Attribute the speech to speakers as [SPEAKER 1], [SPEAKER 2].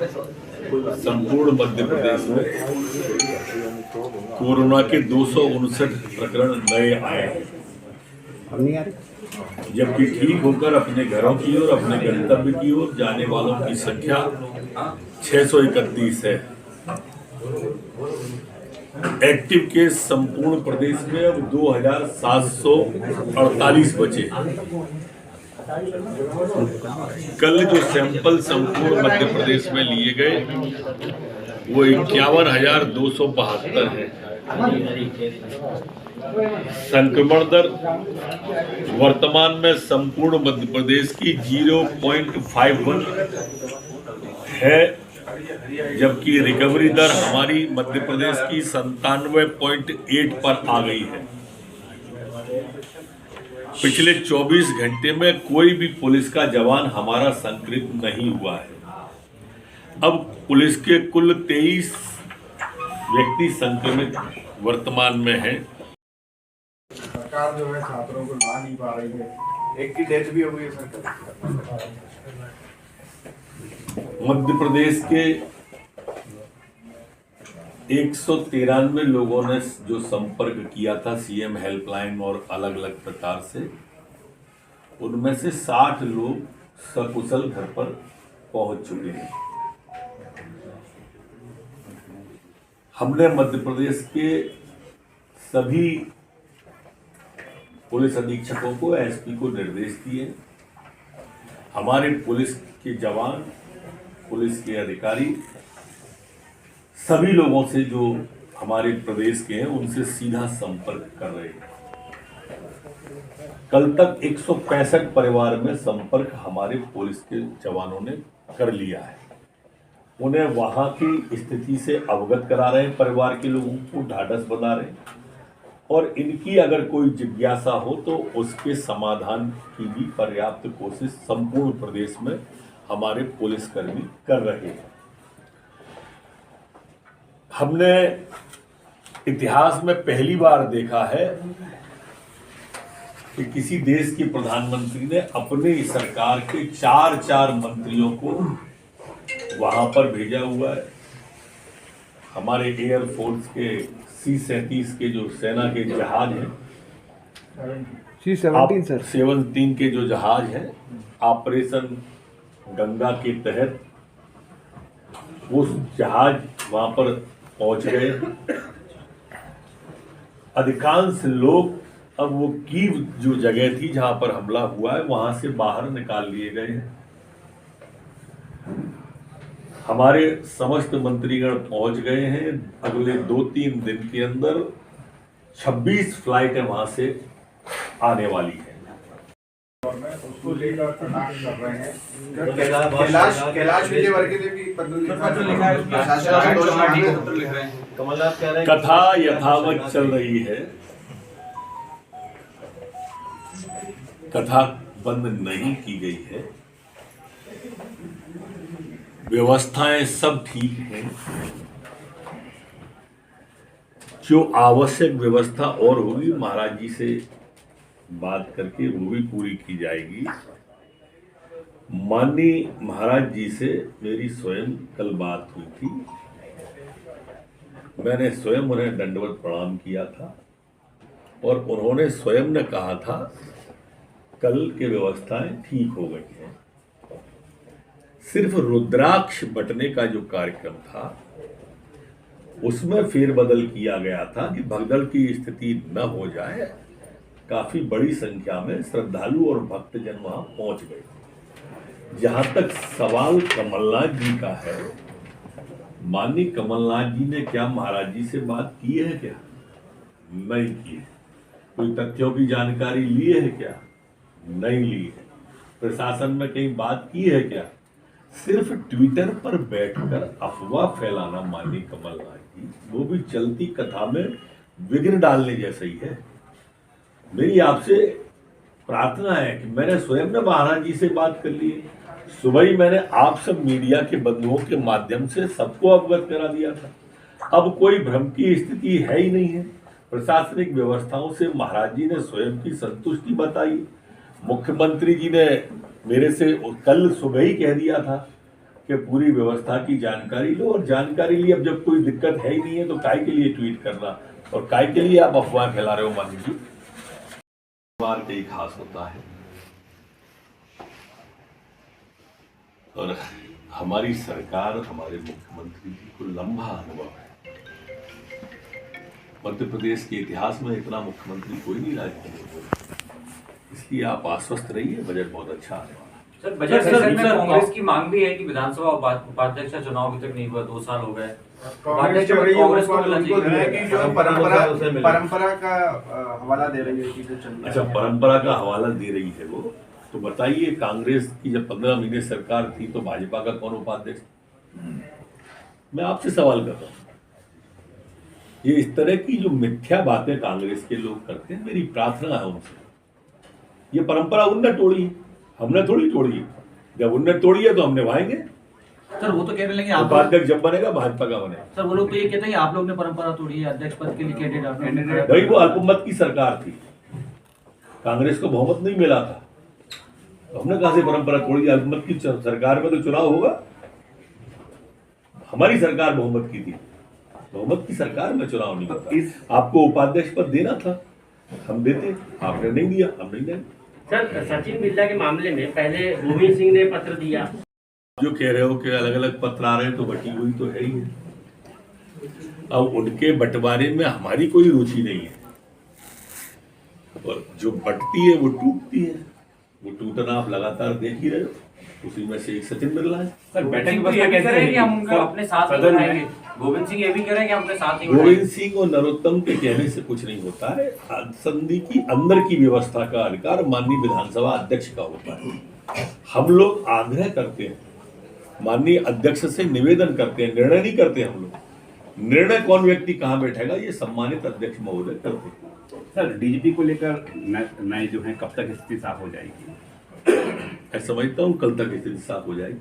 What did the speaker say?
[SPEAKER 1] संपूर्ण मध्य प्रदेश में कोरोना के 259 प्रकरण नए आए हैं, जबकि ठीक होकर अपने घरों की ओर, अपने गंतव्य की ओर जाने वालों की संख्या 631 है। एक्टिव केस संपूर्ण प्रदेश में अब 2748 बचे। कल जो सैंपल संपूर्ण मध्य प्रदेश में लिए गए वो 51,272 है। संक्रमण दर वर्तमान में संपूर्ण मध्य प्रदेश की 0.51 है, जबकि रिकवरी दर हमारी मध्य प्रदेश की 97.8 पर आ गई है। पिछले 24 घंटे में कोई भी पुलिस का जवान हमारा संक्रमित नहीं हुआ है। अब पुलिस के कुल 23 व्यक्ति संक्रमित वर्तमान में हैं।
[SPEAKER 2] सरकार जो है छात्रों को ला नहीं पा रही है, एक की डेथ भी हो गई है सर।
[SPEAKER 1] मध्य प्रदेश के 193 लोगों ने जो संपर्क किया था सीएम हेल्पलाइन और अलग अलग प्रकार से, उनमें से 60 लोग सकुशल घर पर पहुंच चुके हैं। हमने मध्य प्रदेश के सभी पुलिस अधीक्षकों को, एसपी को निर्देश दिए, हमारे पुलिस के जवान, पुलिस के अधिकारी सभी लोगों से जो हमारे प्रदेश के हैं उनसे सीधा संपर्क कर रहे हैं। कल तक 165 परिवार में संपर्क हमारे पुलिस के जवानों ने कर लिया है। उन्हें वहां की स्थिति से अवगत करा रहे हैं, परिवार के लोगों को ढाढ़स बना रहे हैं, और इनकी अगर कोई जिज्ञासा हो तो उसके समाधान की भी पर्याप्त कोशिश संपूर्ण प्रदेश में हमारे पुलिसकर्मी कर रहे हैं। हमने इतिहास में पहली बार देखा है कि किसी देश के प्रधानमंत्री ने अपने सरकार के 4 मंत्रियों को वहां पर भेजा हुआ है। हमारे एयरफोर्स के C-37 के जो सेना के जहाज हैं,
[SPEAKER 3] C-17 सर,
[SPEAKER 1] 17 के जो जहाज हैं, ऑपरेशन गंगा के तहत वो जहाज वहां पर पहुंच गए। अधिकांश लोग अब वो कीव जो जगह थी जहां पर हमला हुआ है वहां से बाहर निकाल लिए गए हैं। हमारे समस्त मंत्रीगण पहुंच गए हैं। अगले 2-3 दिन के अंदर 26 फ्लाइटें वहां से आने वाली है।
[SPEAKER 2] उसको लेकर कटाक्ष कर रहे हैं। कैलाश विजयवर्गीय ने भी पत्र लिखा है।
[SPEAKER 4] कमलनाथ कह रहे हैं
[SPEAKER 1] कथा यथावत चल रही है, कथा बंद नहीं की गई है। व्यवस्थाएं सब ठीक हैं। जो आवश्यक व्यवस्था और होगी महाराज जी से बात करके वो भी पूरी की जाएगी। माननीय महाराज जी से मेरी स्वयं कल बात हुई थी। मैंने स्वयं उन्हें दंडवत प्रणाम किया था और उन्होंने स्वयं ने कहा था कल की व्यवस्थाएं ठीक हो गई हैं। सिर्फ रुद्राक्ष बंटने का जो कार्यक्रम था उसमें फेरबदल किया गया था कि भगदड़ की स्थिति न हो जाए। काफी बड़ी संख्या में श्रद्धालु और भक्तजन वहां पहुंच गए। जहां तक सवाल कमलनाथ जी का है, माननीय कमलनाथ जी ने क्या महाराज जी से बात की है? क्या नहीं की है? कोई तथ्यों की जानकारी ली है? क्या नहीं ली है? प्रशासन में कहीं बात की है? क्या सिर्फ ट्विटर पर बैठकर अफवाह फैलाना माननीय कमलनाथ जी, वो भी चलती कथा में विघ्न डालने जैसा ही है। मेरी आपसे प्रार्थना है कि मैंने स्वयं ने महाराज जी से बात कर ली है। सुबह ही मैंने आप सब मीडिया के बंधुओं के माध्यम से सबको अवगत करा दिया था। अब कोई भ्रम की स्थिति है ही नहीं है। प्रशासनिक व्यवस्थाओं से महाराज जी ने स्वयं की संतुष्टि बताई। मुख्यमंत्री जी ने मेरे से कल सुबह ही कह दिया था कि पूरी व्यवस्था की जानकारी लो, और जानकारी ली अब जब कोई दिक्कत है ही नहीं है तो काय के लिए ट्वीट करना, और काय के लिए आप अफवाह फैला रहे हो। मान लीजिए बार कई खास होता है, और हमारी सरकार, हमारे मुख्यमंत्री जी को लंबा अनुभव है। मध्य प्रदेश के इतिहास में इतना मुख्यमंत्री कोई नहीं राजनीति में, इसलिए आप आश्वस्त रहिए, बजट बहुत अच्छा आने वाला है।
[SPEAKER 3] सर, बजट सेशन में कांग्रेस की मांग भी है कि विधानसभा उपाध्यक्ष का चुनाव अभी तक नहीं हुआ, 2 साल हो गए।
[SPEAKER 2] कांग्रेस को मिलना चाहिए कि जो परंपरा का हवाला दे रही है कि जो चल रहा है।
[SPEAKER 1] अच्छा, परंपरा का हवाला दे रही है वो, तो बताइए कांग्रेस की जब 15 महीने सरकार थी तो भाजपा का कौन उपाध्यक्ष? मैं आपसे सवाल कर रहा हूं। ये इस तरह की जो मिथ्या बातें कांग्रेस के लोग करते हैं, मेरी प्रार्थना है उनसे, ये परंपरा उनने तोड़ी, हमने थोड़ी तोड़ी। जब उनने तोड़ी है तो हमने निभाएंगे।
[SPEAKER 4] सर वो तो कह रहे हैं आप
[SPEAKER 1] उपाध्यक्ष जब बनेगा भाजपा का बनेगा।
[SPEAKER 4] सर वो लोग तो ये कहते हैं कि आप लोग ने परंपरा तोड़ी है, अध्यक्ष पद के लिए कैंडिडेट।
[SPEAKER 1] भाई वो अल्पमत की सरकार थी, कांग्रेस को बहुमत नहीं मिला था, तो हमने कहा से परंपरा तोड़ी? अल्पमत की सरकार में तो चुनाव होगा। हमारी सरकार बहुमत की थी, बहुमत की सरकार में चुनाव नहीं होता। आपको उपाध्यक्ष पद देना था, हम देते, आपने नहीं दिया, हम नहीं देंगे।
[SPEAKER 5] सर, सचिन बिरला के मामले में पहले गोविंद सिंह ने पत्र दिया।
[SPEAKER 1] जो कह रहे हो कि अलग अलग पत्र आ रहे हैं, तो बटी हुई तो है ही है। अब उनके बंटवारे में हमारी कोई रुचि नहीं है, और जो बटती है वो टूटती है। वो टूटना आप लगातार देख ही रहे हो, उसी में से एक सचिन बिरला है।
[SPEAKER 3] सर, बैठक में ये भी कह रहे हैं कि हम उनका अपने साथ ही बनाएंगे। गोविंद सिंह ये भी कह रहे हैं कि हम अपने साथ ही
[SPEAKER 1] गोविंद सिंह और नरोत्तम के कहने से कुछ नहीं होता है। संधि की अंदर की व्यवस्था का अधिकार माननीय विधानसभा अध्यक्ष का होता है। हम लोग आग्रह करते हैं, माननीय अध्यक्ष से निवेदन करते हैं, निर्णय नहीं करते हम लोग। निर्णय कौन व्यक्ति कहाँ बैठेगा ये सम्मानित अध्यक्ष महोदय करते हैं।
[SPEAKER 6] सर, डीजीपी को लेकर नए जो है कब तक स्थिति साफ हो जाएगी?
[SPEAKER 1] मैं समझता हूँ कल तक स्थिति साफ हो जाएगी।